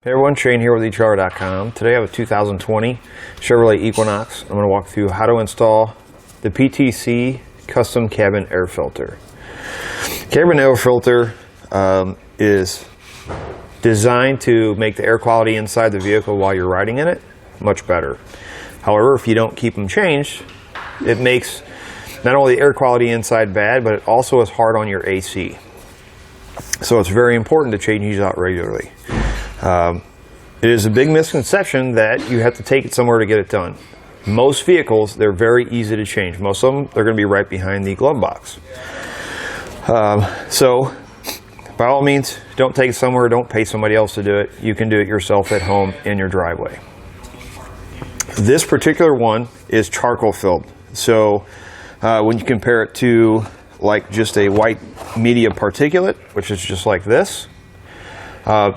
Hey everyone, Shane here with etrailer.com. Today I have a 2020 Chevrolet Equinox. I'm going to walk through how to install the PTC Custom Cabin Air Filter. Cabin Air Filter is designed to make the air quality inside the vehicle while you're riding in it much better. However, if you don't keep them changed, it makes not only the air quality inside bad, but it also is hard on your AC. So it's very important to change these out regularly. It is a big misconception that you have to take it somewhere to get it done. Most vehicles, they're very easy to change. Most of them, they're going to be right behind the glove box. So, by all means, don't take it somewhere. Don't pay somebody else to do it. You can do it yourself at home in your driveway. This particular one is charcoal filled. So, when you compare it to like just a white media particulate, which is just like this,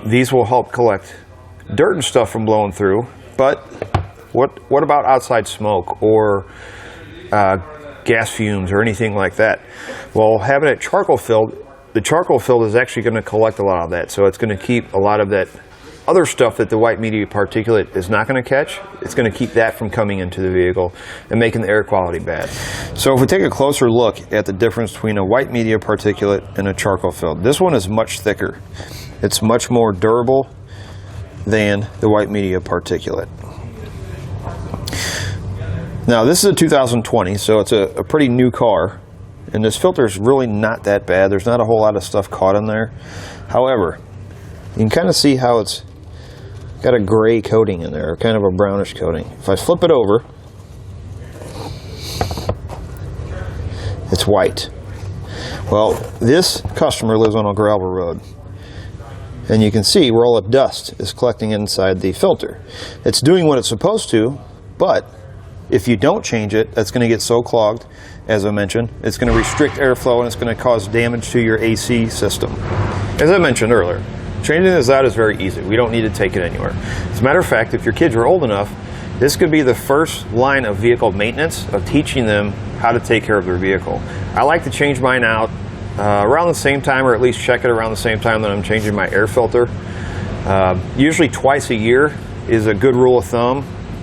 these will help collect dirt and stuff from blowing through, but what about outside smoke or gas fumes or anything like that? Well, having it charcoal filled, the charcoal filled is actually going to collect a lot of that, so it's going to keep a lot of that other stuff that the white media particulate is not going to catch. It's going to keep that from coming into the vehicle and making the air quality bad. So if we take a closer look at the difference between a white media particulate and a charcoal filled, this one is much thicker. It's much more durable than the white media particulate. Now this is a 2020, so it's a pretty new car, and this filter is really not that bad. There's not a whole lot of stuff caught in there. However, you can kind of see how it's got a gray coating in there, kind of a brownish coating. If I flip it over, it's white. Well, this customer lives on a gravel road, and you can see where all the dust is collecting inside the filter. It's doing what it's supposed to, but if you don't change it, that's going to get so clogged, as I mentioned, it's going to restrict airflow and it's going to cause damage to your AC system. As I mentioned earlier, changing this out is very easy. We don't need to take it anywhere. As a matter of fact, if your kids are old enough, this could be the first line of vehicle maintenance of teaching them how to take care of their vehicle. I like to change mine out around the same time, or at least check it around the same time that I'm changing my air filter. Usually twice a year is a good rule of thumb,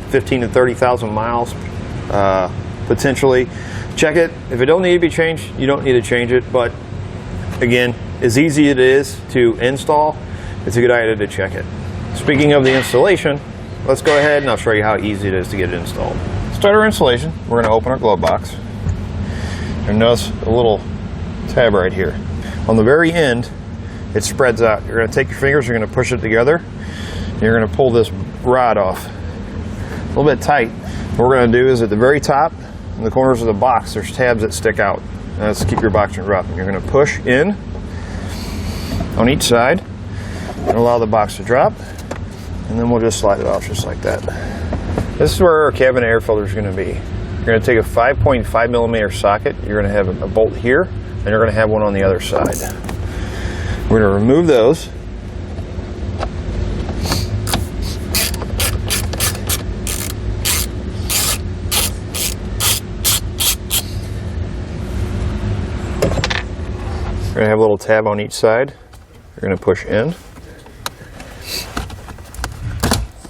15 to 30,000 miles potentially. Check it. If it don't need to be changed, you don't need to change it, but again, as easy it is to install, it's a good idea to check it. Speaking of the installation, let's go ahead and I'll show you how easy it is to get it installed. Start our installation. We're going to open our glove box. And notice a little tab right here. On the very end, it spreads out. You're going to take your fingers, you're going to push it together, and you're going to pull this rod off. A little bit tight. What we're going to do is at the very top, in the corners of the box, there's tabs that stick out. That's to keep your box from dropping. You're going to push in on each side and allow the box to drop, and then we'll just slide it off just like that. This is where our cabin air filter is going to be. You're going to take a 5.5 millimeter socket. You're going to have a bolt here, and you're going to have one on the other side. We're going to remove those. We're going to have a little tab on each side. You're going to push in.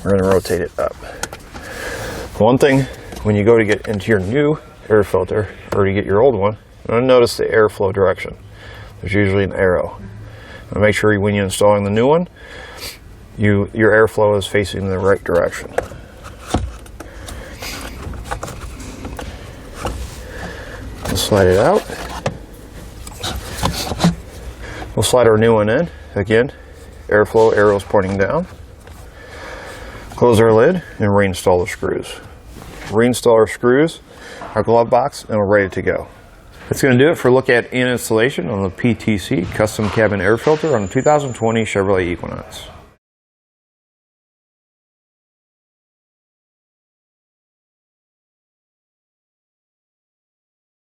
We're going to rotate it up. One thing, when you go to get into your new air filter, or to get your old one, you're going to notice the airflow direction. There's usually an arrow. Make sure when you're installing the new one, your airflow is facing the right direction. We'll slide it out. We'll slide our new one in. Again, airflow arrows pointing down. Close our lid and reinstall the screws. Reinstall our screws, our glove box, and we're ready to go. That's going to do it for a look at and installation on the PTC Custom Cabin Air Filter on the 2020 Chevrolet Equinox.